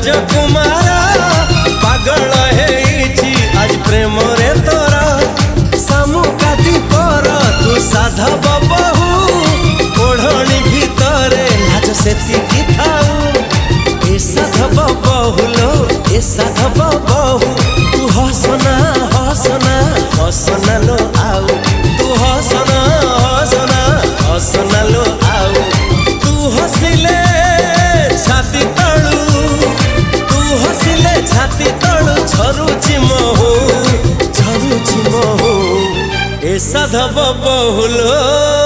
राजकुमार पागल है आज प्रेम रे तोरा सामुकाती पर तू साधव बहु ओढ़णी भितरे लाज सेतिकी थाऊ ए साधव बहुलो ए साधव बहु तू हसना हसना हसना लो आउ तू हसना हसना हसना लो आउ तू हसिले छाती तळू तू हसिले छाती तळू झरुची महू ए साधव बहुलो।